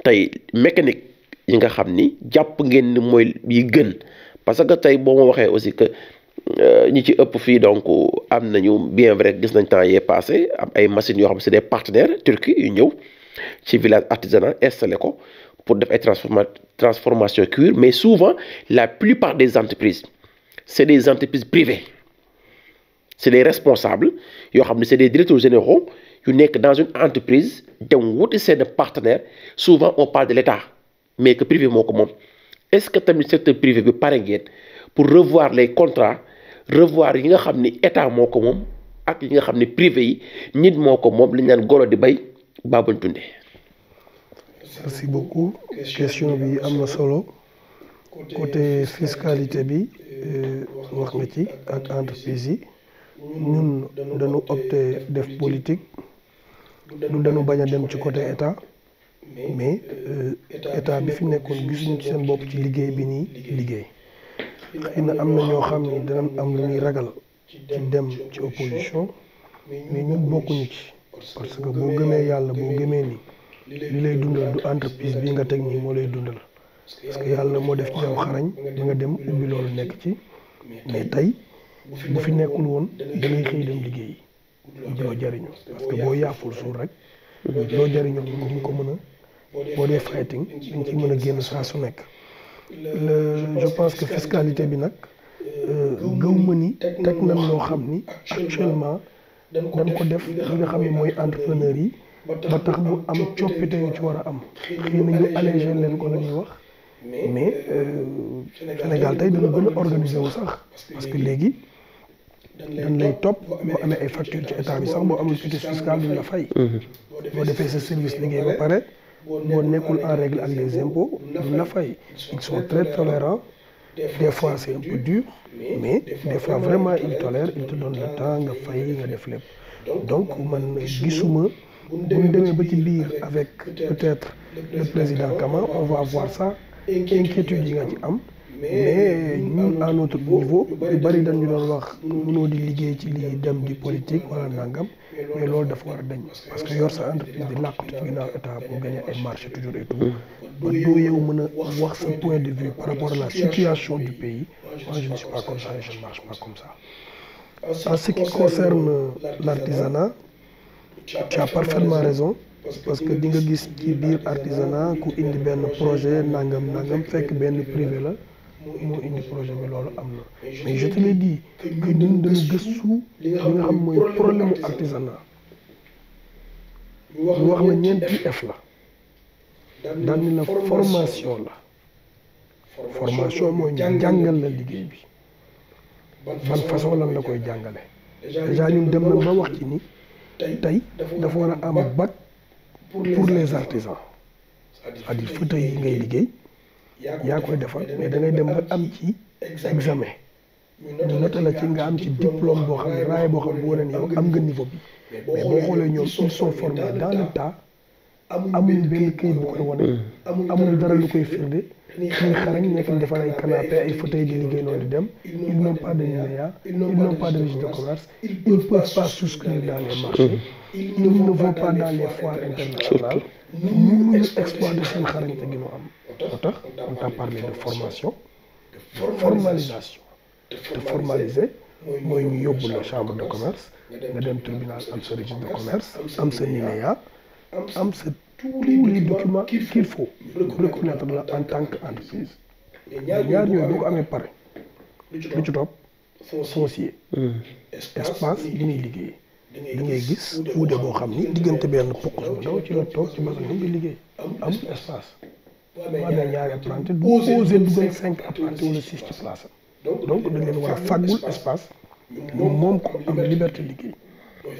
Speaker 1: tey mécanique yi nga xam ni jàpp ngeen ni mooy yi gën parce que tey boo ma waxee aussi que ñi ci ëpp fii donc am nañu bien vrai gis nañ temps yee passé am ay machines yoo xam c'est des partenaires turcs yu ñëw ci village artisanal installé ko pour def ay transformation cuir mais souvent la plupart des entreprises c'est des entreprises privées c'est des responsables yoo xam ne c'est des directeurs généraux yu nekk dans une entreprise dem wuti seen partenaire souvent on parle de l'État mais que privé moo ko moom est-ce que tamit secteur privé bi pare ngeen pour revoir les contrats revoir yi nga xam ni état moo ko moom ak yi nga xam ni privé yi nit moo ko moom li ñu naan golo di bay baabañ tunde.
Speaker 3: Merci beaucoup question bi am na solo côté fiscalité bi wax nga ci ak entreprise yi ñun dañu opté def politique du dañu bañ a dem ci côté état mais état bi fi nekkoon gisuñu ci seen bopp ci liggéey bi nii liggéey xëy na am na ñoo xam ni danañ am lu ñuy ragal ci dem ci opposition mais ñun bokkuñu ci parce que boo gëmee yàlla boo gëmee ni li lay dundal du entreprise bi nga teg nii moo lay dundal parce que yàlla moo def ci yow xarañ di nga dem ubbi loolu nekk ci mais tey bu fi nekkul woon da ngay xëy dem liggéey loo jariñu parce que boo yaaful suur rek loo jariñu di nga ko mën a boo dee fighting di nga ci mën a génn saa su nekk je pense que fiscalité bi nag gëw ma ni teg nañ loo xam ni actuellement dañ ko def li nga xam ne mooy entrepreneur yi ba tax bu am coppite yu ci war a am xëy na ñu allégé leen ko la ñuy wax mais Sénégal tey dañu gën a organiser wu sax parce que léegi dañ lay topp boo amee ay facture ci état bi sax boo amul quitus fiscal duñ la fay boo defee sa service liggéey ba pare boo nekkul en règle ak les impôts duñ la fay ils sont très tolérants des fois c'est un peu dur mais des fois vraiment ils tolèrent ils te donnent le temps nga fay nga def lépp donc man gisuma bu ñu demee ba ci biir avec peut-être le président Kama on va voir ça inquiétude yi nga ci am mais ñun à notre niveau yu bari dañu doon wax mënoo di liggéey ci lii dem di politique wala nangam mais loolu dafa war a dañ parce que yor sa entreprise di làqatu ci ginnaaw état pour gagner ay marché toujours et tout ba doo yow mën a wax sa point de vue par rapport à la situation du pays moi je ne suis pas comme ça et je ne marche pas comme ça. En ce qui concerne l'artisanat tu as parfaitement raison parce que di nga gis ci biir artisanat ku indi benn projet nangam fekk benn privé la moo indi projet bi loolu am na mais je te l'ai dit que ñun dañu gëstu li nga xam mooy problème mu artisanat ñu wax la ñeenti F la daan ni la formation la formation mooy ñu jàngal la liggéey bi ban façon lan la koy jàngale déjà ñun dem nañ ba wax ci ni tey dafa war a am bac pour les artisans c'est-à-dire fauteuil yi ngay liggéey yaa koy defar mais da ngay dem ba am ci examen ñu noté la ci nga am ci diplôme boo xam ne raaya boo xam ne bu wane ni yow am nga niveau bi mais boo xoolee ñoom ils sont formés dans le tas amuñu benn këyit bu koy wane amuñu dara lu koy firnde ñuy xarañ nekk di defar ay canapé ay fauteuil di liggéey noonu di dem ils n'ont pas de NINEA ils n'ont pas de registre de commerce ils ne peuvent pas souscrire dans les marchés ils ne vont pas dans les foires internationales mënuñu exploiter seen xarañte gi mu am moo tax on t'a parlé de formation de formalisation te formaliser mooy ñu yóbbu la chambre de commerce nga dem tribunal am sa registre de commerce am sa NINEA am sa tous les documents qu'il faut reconnaître la en tant qu'entreprise ñaar ñooyu boo ko amee pare lu ci topp foncier espace bi ñuy liggéey da ngay gis wuude boo xam ni diggante benn pokkus bu ndaw ci la toog ci basan ni di liggéey amul espace boo amee ñaari apprenti du osé dugal 5 apprentis wala 6 ci place am donc da ngeen war a fàggul espace moom ko am liberté liggéey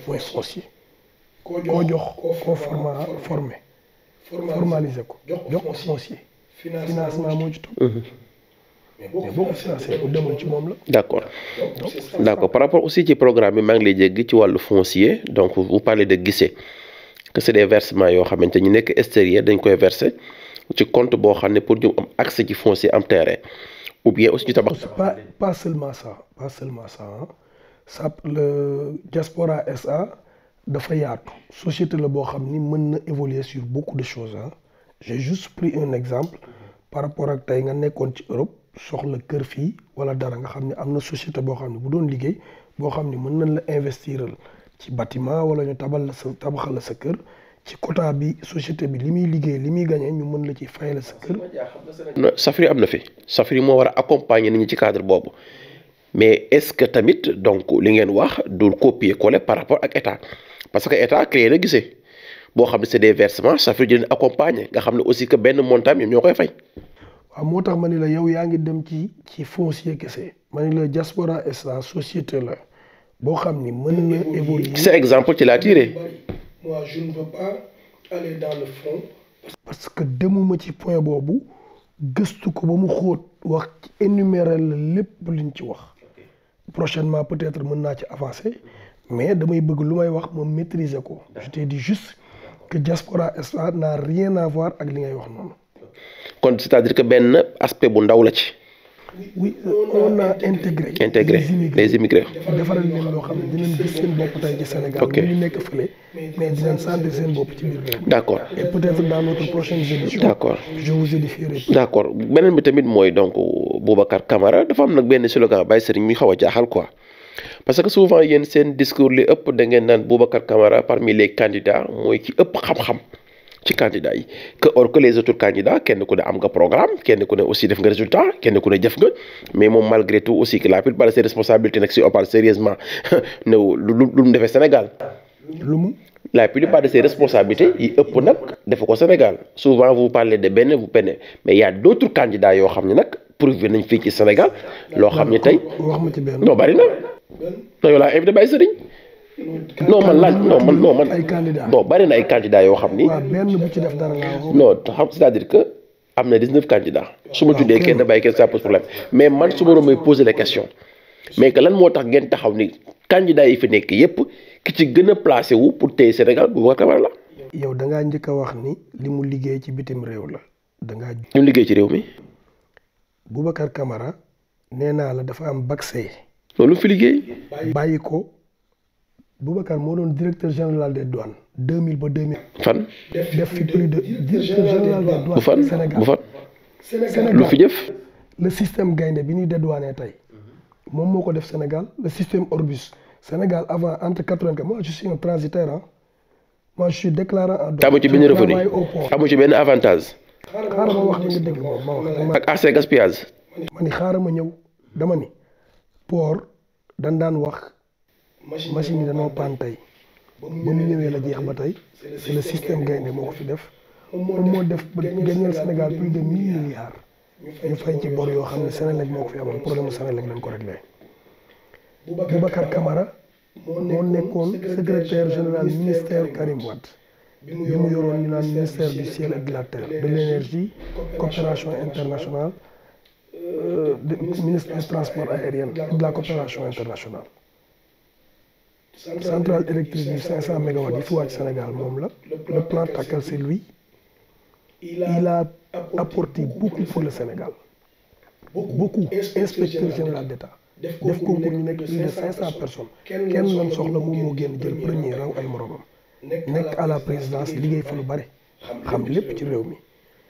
Speaker 3: mooy foncier koo jox koo formé formaliser ko jox ko foncier financement moo ci topp mais boo ko financé bu demul ci moom la.
Speaker 1: d'accord par rapport aussi ci programme bi maa ngi lay jéggi ci wàllu foncier donc vous parlez de guichet que c'est des versements yoo xamante ñu nekk extérieur dañ koy verser ci compte boo xam ne pour ñu am accès ci foncier am terrain ou bien aussi ñu tabax.
Speaker 3: pas seulement ça ça le Diaspora SA dafa yaatu société la boo xam ni mën na évoluer sur beaucoup de choses j'ai juste pris un exemple par rapport ak tey nga nekkoon ci Europe soxla kër fii wala dara nga xam ne am na société boo xam ne bu doon liggéey boo xam ne mën nañ la investiral ci bâtiment wala ñu tabaxal la sa kër ci quota bi société bi li muy liggéey li muy gagné ñu mën la ci fayal sa kër.
Speaker 1: Safri am na fi Safri moo war a accompagner nit ñi ci cadre boobu mais est-ce que tamit donc li ngeen wax du copier-coller par rapport ak état parce que état créé na guichet boo xam ne c'est des versements Safri di leen accompagner nga xam ne aussi que benn montant ñoom ñoo koy fay.
Speaker 3: waaw moo tax ma ni la yow yaa ngi dem ci foncier kese ma ni la Diaspora SA société la boo xam ni mën na évoluer.
Speaker 1: c'est exemple ci laa tiré.
Speaker 3: moi je ne veux pas aller dans le fond. parce que demuma ci point boobu gëstu ko ba mu xóot wax ci énumérer la lépp liñ ci wax prochainement peut-être mën naa ci avancer mais damay bëgg lu may wax ma maîtriser ko. je t'ai dit juste que Diaspora SA n'a rien à voir ak li ngay wax noonu.
Speaker 1: kon c'est-à-dire que benn aspect bu ndaw la ci.
Speaker 3: oui on a intégré
Speaker 1: les immigrés.
Speaker 3: defaral leen loo xam ne dinañ gis seen bopp tey ci Sénégal.
Speaker 1: ok
Speaker 3: ñu nekk fële mais dinañ sentir seen bopp ci biir réew.
Speaker 1: d'accord
Speaker 3: et peut-être dans notre prochaine édition.
Speaker 1: d'accord
Speaker 3: je vous édifierai.
Speaker 1: d'accord beneen bi tamit mooy donc Boubacar Camara dafa am nag benn slogan Baye Serigne mi xaw a jaaxal quoi parce que souvent yéen seen discours li ëpp da ngeen naan Boubacar Camara parmi les candidats mooy ci ëpp xam-xam. ci candidat yi or que les autres candidats kenn ku ne am nga programme kenn ku ne aussi def nga résultat kenn ku ne jëf nga mais moom malgré tout aussi que la plupart de ses responsabilités nag si on parle sérieusement ne lu mu defee Sénégal. La plupart de ses responsabilités yi ëpp nag defu ko Sénégal souvent vous parlez de benn vous peinez mais il y a d'autres candidats yoo xam ne nag prouvé nañ fii ci Sénégal loo xam ne tey.
Speaker 3: wax ma ci benn
Speaker 1: non bari na non yow laa invité Baye Serigne. non man
Speaker 3: ay candidats
Speaker 1: bon bari na ay candidats yoo xam ni.
Speaker 3: waaw benn bu ci def dara laa
Speaker 1: non xam c'est-à-dire que am na 19 candidats. su ma tuddee kenn bàyyi kenn ça pose problème mais man su ma doon may poser les questions mais que lan moo tax ngeen taxaw ni candidats yi fi nekk yépp ki ci gën a placé wu pour téye Sénégal Boubacar Camara la.
Speaker 3: yow da ngaa njëkk a wax ni li mu liggéey ci bitim réew la da ngaa.
Speaker 1: li mu liggéey ci réew mi.
Speaker 3: Boubacar Camara nee naa la dafa am bac C.
Speaker 1: loolu fi liggéey.
Speaker 3: bàyyi ko Boubacar moo doon directeur général des douanes 2000 ba 2000.
Speaker 1: fan.
Speaker 3: def fi plus de directeur général des douanes.
Speaker 1: bu fan
Speaker 3: Sénégal
Speaker 1: bu fan.
Speaker 3: Sénégal
Speaker 1: lu fi jëf.
Speaker 3: le système gaynde bi ñuy dédouané tey moom moo ko def Sénégal le système Orbus Sénégal avant entre 84 moi je suis un transitaire ah moi je suis déclarant en droit.
Speaker 1: amu ci benn revenu amu ci benn avantage.
Speaker 3: xaaral ma wax la nga dégg moom ma wax.
Speaker 1: ak AC gaspillage.
Speaker 3: ma ni xaaral ma ñëw dama ni port dañ daan wax machine yi dañoo paan tey ba mu ñëwee la jeex ba tey c'est le système gaynde moo ko fi def moom moo def ba gagneel Sénégal plus de 1000 milliards ñu fay ci bor yoo xam ne Sénélec moo ko fi amoon problème Sénélec lañ ko réglé. Boubacar Camara moo nekkoon secrétaire général ministère Karim Wade bi mu yoroon ñu naan ministère du ciel et de la terre de l'énergie coopération internationale ministre des transports aériens et de la coopération internationale. Centrale électrique yi 500 mégawatts yi fi wàcc Sénégal moom la le plan Takkal c'est lui. Il a apporté beaucoup pour le Sénégal beaucoup inspecteur général d'État def concours ñu nekk plus de 500 personnes kenn lan soxla moom moo génn jël premier raw ay moromam nekk à la présidence liggéey fa lu bari xam lépp ci réew mi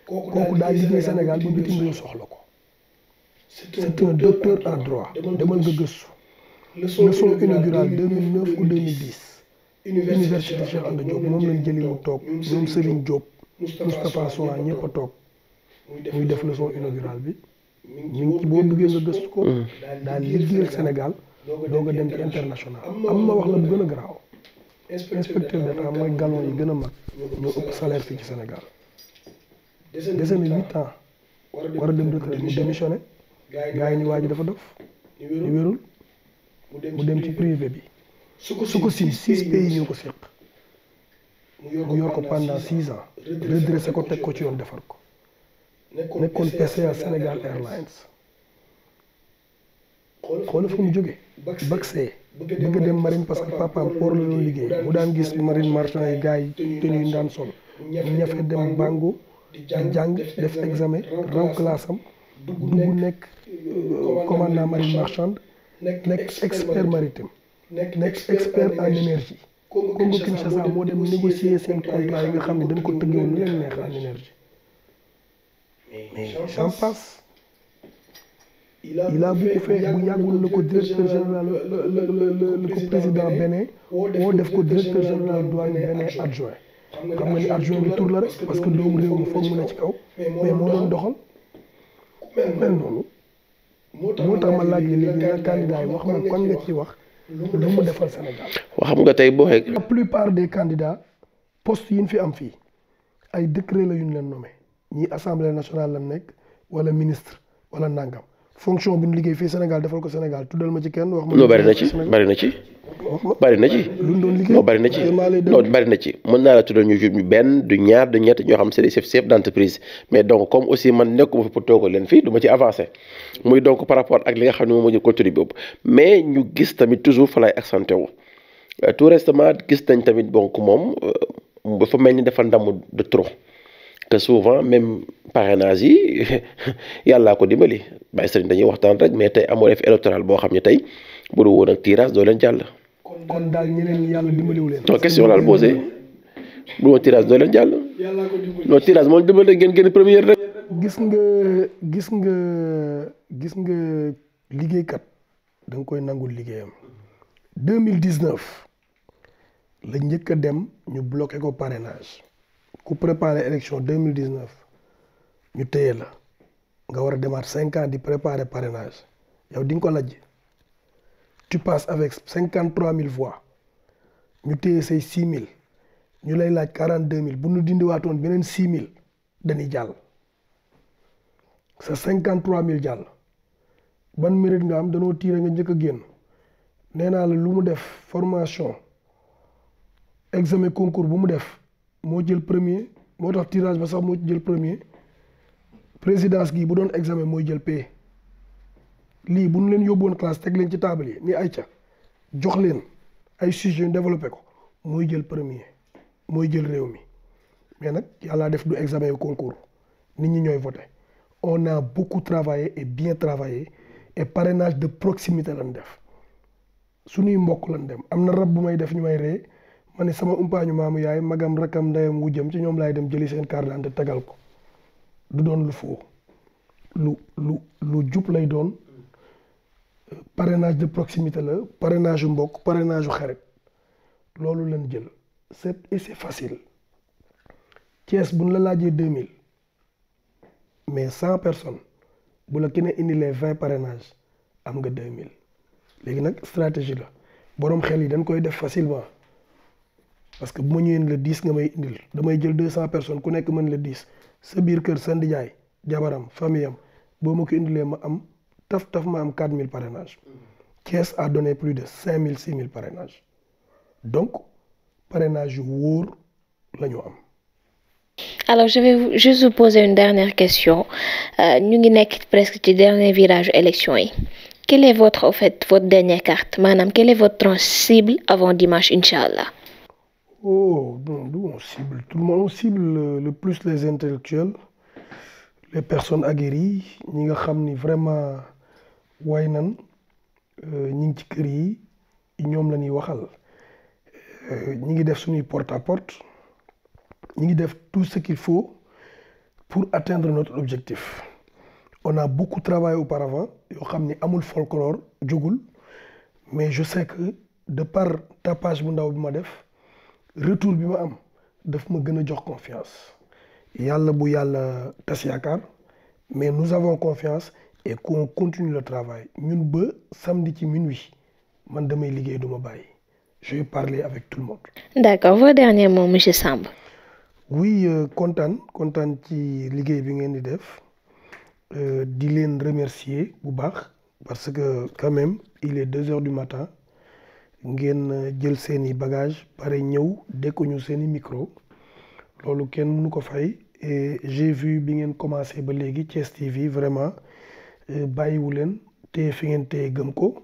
Speaker 3: kooku daal liggéey Sénégal ba bitim réew soxla ko c'est un docteur en droit demal nga gëstu leçon inaugurale 2009 ou 2010 université Cheikh Anta Diop moom lañ jëli mu toog ñoom Serigne Diop Moustapha Sowa ñëpp a toog muy def leçon inaugurale bi ñu ngi ci boo duggee nga gëstu ko daal liggéeyal Sénégal doo nga dem ci international am na wax la bu gën a garaaw inspecteur d'État mooy galon yi gën a mag ñoo ëpp salaire fii ci Sénégal dese na 8 ans war a dem retraite mu démissionné gars yi ni waa ji dafa dof ñu wérul mu dem ci privé bi su ko sim 6 pays ñoo ko séq mu yor ko pendant 6 ans redressé ko teg ko ci yoon defar ko nekkoon PCA Sénégal Airlines xoolal fu mu jóge bac C bëgg dem marine parce que papaam port la doon liggéey mu daan gis marine marchand yi gars yi tenue yi daan sol mu ñafe dem Bango di jàng def examen raw classe am dugg nekk commandant marine marchande nekk expert maritime nekk expert en énergie Congo Kinshasa moo dem négocier seen contrat yi nga xam ne dañ ko tëggewoon lu leen neex en énergie mais j'en passe il a beaucoup fait bu yàggul la ko directeur général la ko président Bénin woo def ko directeur général douane Bénin adjoint xam nga ni adjoint bi tur la rek parce que doomu réew mi foog mu ne ci kaw mais moo doon doxal mel noonu moo tax ma laaj léegi nag candidat yi wax man kon nga ci wax lu mu defal Sénégal.
Speaker 1: xam nga tey boo xeeg.
Speaker 3: la plupart des candidats postes yi ñu fi am fii ay décret la yu ñu leen nommé ñii assemblée nationale la nekk wala ministre wala nangam fonction bi ñu liggéey fii Sénégal defal ko Sénégal tuddal ma ci kenn wax ma.
Speaker 1: non bari na ci bari na ci. bari na ci
Speaker 3: lu doon liggéey
Speaker 1: non bari na ci non bari na ci mën naa la tuddal ñu benn du ñaar du ñett ñoo xam c'est des chefs d'entreprise mais donc comme aussi man nekkuma fi pour toogal leen fii du ma ci avancer muy donc par rapport ak li nga xam ne moom moo jël contenu boobu mais ñu gis tamit toujours fa lay accenté wu tout récemment gis nañ tamit donc moom dafa mel ni dafa ndamu de trop que souvent même parrainage yi yàllaa ko dimbali bàyyi sëriñ dañuy waxtaan rek mais tey amoo effet électoral boo xam ne tey bu dul woon ak tirage doo leen jàll.
Speaker 3: kon daal ñeneen ñi yàlla dimbaliwu leen.
Speaker 1: non question la posé bu woon tirage doo leen jàll. non tirage moom dimbali ngeen génn première rek.
Speaker 3: gis nga liggéeykat da nga koy nangul liggéeyam 2019 la njëkk a dem ñu bloqué ko parrainage ku préparer élection 2019 ñu téye la nga war a demaat 5 ans di préparer parrainage yow di nga ko lajj tu passes avec 53 000 voix ñu téye say 6 000 ñu lay laaj 42 000 bu ñu dindiwaatoon beneen 6 000 dañuy jàll sa 53 000 jàll ban mérite nga am danoo tiire nga njëkk a génn nee naa la lu mu def formation examen concours bu mu def moo jël premier moo tax tirage ba sax moo jël premier présidence gi bu doon examen mooy jël P lii bu ñu leen yóbbuwoon classe teg leen ci table yi ni ay ca jox leen ay sujets développé ko mooy jël premier mooy jël réew mi mais nag yàlla def du examen yu concours nit ñi ñooy voté on a beaucoup travaillé et bien travaillé et parrainage de proximité lañ def suñuy mbokk lañ dem am na rab bu may def ñu may ree ma ne sama umpaañu maamu yaay magam rakam ndeyam wujjam ci ñoom laay dem jëli seen carte d'identité tegal ko du doon lu faux lu jub lay doon parrainage de proximité la parrainage yu mbokk parrainage yu xarit loolu lañ jël c'est facile Thiès bu ñu la laajee 2000 mais 100 personnes bu la kenn indi les 20 parrainages am nga 2000 léegi nag stratégie la borom xel yi dañ koy def facilement parce que bu ma ñëwee le 10 nga may indil damay jël 200 personnes ku nekk mën le 10 sa biir kër sa ndijaay jabaram famille am boo ma ko indilee ma am taf ma am 4000 parrainages Thiès a donné plus de 5000 6000 parrainages donc parrainage yu wóor la ñu am.
Speaker 2: Alors, je vais juste vous poser une dernière question. Nous sommes presque au dernier virage élection. Quelle est votre dernière carte? Madame, quelle est votre tranche cible avant dimanche, Inch'Allah?
Speaker 3: Oh, bon, nous on cible tout le monde. On cible le plus les intellectuels, les personnes aguerries. Nous savons vraiment waynan ñi ci kër yi ñoom la ñuy waxal ñi ngi def suñuy porte à porte. Nous avons fait tout ce qu'il faut pour atteindre notre objectif. On a beaucoup travaillé auparavant. Yo xamni amul folklore djogul, mais je sais que de par tapage bu ndaw bi ma def retour bi ma am daf ma gëna jox confiance. Yalla bu yalla tas yakar, mais nous avons confiance et qu'on continue le travail. Ñun ba samedi ci minuit man damay liggéey duma bayyi. Je vais parler avec tout le monde.
Speaker 2: D'accord, vos derniers mots monsieur Samb.
Speaker 3: Oui, content ci liggéey bi ngeen di def di leen remercier bu baax parce que quand même il est 2 heures du matin ngeen jël seeni bagage pare ñëw dekkuñu seeni micro loolu kenn mënu ko fay et j'ai vu bi ngeen commencé ba léegi Thiès TV vraiment bàyyiwu leen te fi ngeen te gëm ko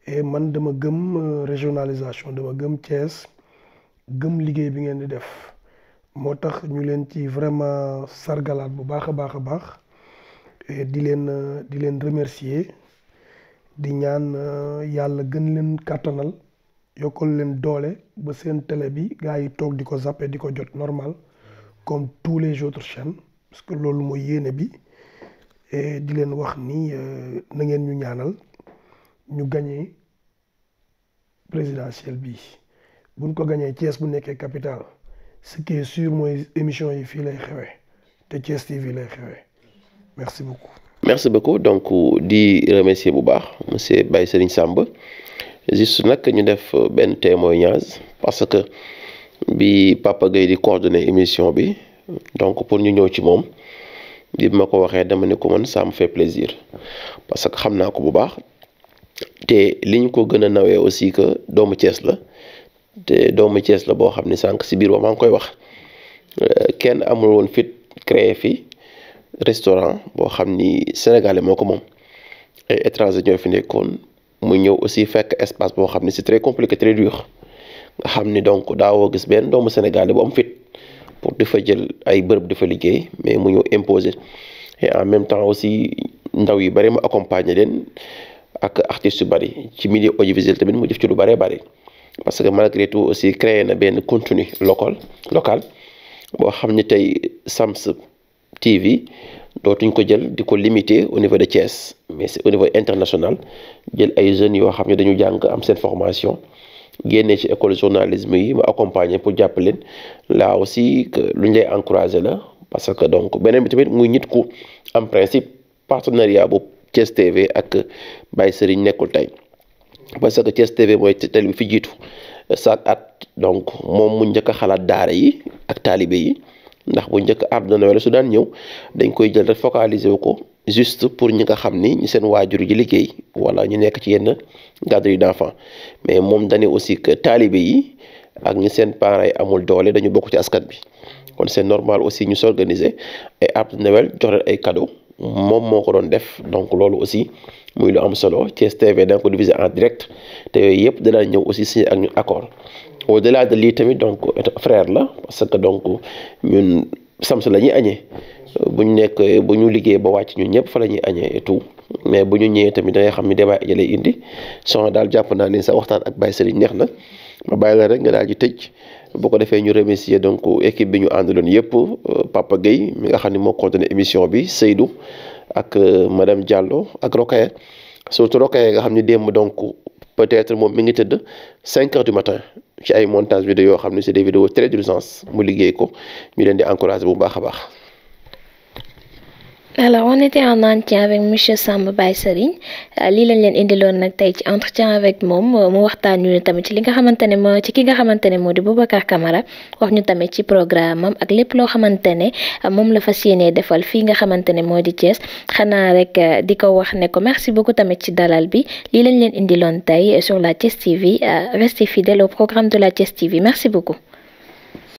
Speaker 3: et man dama gëm régionalisation dama gëm Thiès gëm liggéey bi ngeen di def moo tax ñu leen ci vraiment sargalaat bu baax a baax di leen remercier di ñaan yàlla gën leen kàttanal yokkal leen doole ba seen télé bi gars yi toog di ko zappé di ko jot normal comme tous les autres chaînes parce que loolu mooy yéene bi et di leen wax ni na ngeen ñu ñaanal ñu gagné présidentielle bi buñ ko gagné Thiès bu nekkee capitale ce qui est sûr mooy émission yi fii lay xewee te Thiès TV lay xewee merci beaucoup.
Speaker 1: merci beaucoup donc di remercier bu baax monsieur Baye Serigne Samb juste nag ñu def benn témoignage parce que bi Papa Gueye di coordonner émission bi donc pour ñu ñëw ci moom bi ma ko waxee dama ne ko man ça me fait plaisir parce que xam naa ko bu baax te li ñu ko gën a nawee aussi que doomu Thiès la. te doomu Thiès la boo xam ne sànq si biir ba maa ngi koy wax kenn amul woon fit créé fi restaurant boo xam ni sénégalais moo ko moom ay étranger ñoo fi nekkoon mu ñëw aussi fekk espace boo xam ne c'est très compliqué très dur nga xam ni donc daawoo gis benn doomu sénégalais bu am fit pour di fa jël ay bërëb di fa liggéey mais mu ñëw imposer et en même temps aussi ndaw yi bari ma accompagner leen ak artistes yu bari ci milieu audiovisuel tamit mu def ci lu bari bari. Parce que malgré tout aussi créé na benn contenu local boo xam ni tey Sams TV dootuñ ko jël di ko limiter au niveau de Thiès mais c'est au niveau international jël ay jeunes yoo xam ne dañu jàng am seen formation génnee ci école journalisme yi ma accompagner pour jàpp leen là aussi que lu ñu lay encourager la parce que donc beneen bi tamit muy nit ku am principe partenariat bu Thiès TV ak Baye Serigne nekkul tey. parce que Thiès TV mooy télé bi fi jiitu chaque at donc moom mu njëkk a xalaat daara yi ak taalibe yi ndax bu njëkk arbre de Noël su daan ñëw dañ koy jël rek focaliser wu ko juste pour ñi nga xam ni ñu seen waajur ji liggéey wala ñu nekk ci yenn garderie d'enfants mais moom dañu aussi que taalibe yi ak ñi seen parents yi amul doole dañu bokk ci askan bi kon c'est normal aussi ñu s'organiser ay arbre de Noël jox leen ay cadeaux moom moo ko doon def donc loolu aussi muy lu am solo Thiès TV da nga ko diffuser en direct te yooyu yëpp danaa ñëw aussi signé ak ñu accord au-delà de lii tamit donc frère la parce que donc ñun Sams la ñuy añee bu ñu liggéey ba wàcc ñun ñëpp fa la ñuy añee et tout mais bu ñu ñëwee tamit da ngay xam ni débat jëlee indi soxna daal jàpp naa ni sa waxtaan ak Baye Serigne neex na ma bàyyi la rek nga daal di tëj bu ko defee ñu remercier donc équipe bi ñu àndaloon yëpp Papa Gueye mi nga xam ne moo coordonné émission bi Seydou ak madame Diallo ak Rokhaya surtout Rokhaya nga xam ne démb donc peut-être moom mi ngi tëdd 5 heures du matin ci ay montage vidéo yoo xam ne c'est des vidéos très d'urgence mu liggéey ko ñu leen di encourager bu baax a baax.
Speaker 2: Alors, on était en entretien avec monsieur Samb Baye Serigne lii lañ leen indiloon nag tey ci entretien avec moom mu waxtaan ñu tamit ci li nga xamante ne ki nga xamante ne moo di Boubacar Camara wax ñu tamit ci programme am ak lépp loo xamante ne moom la fas yéenee defal fii nga xamante ne moo di Thiès xanaa rek di ko wax ne ko merci beaucoup tamit ci dalal bi lii lañ leen indiloon tey sur la Thiès TV restez fidèles au programme de la Thiès TV merci beaucoup.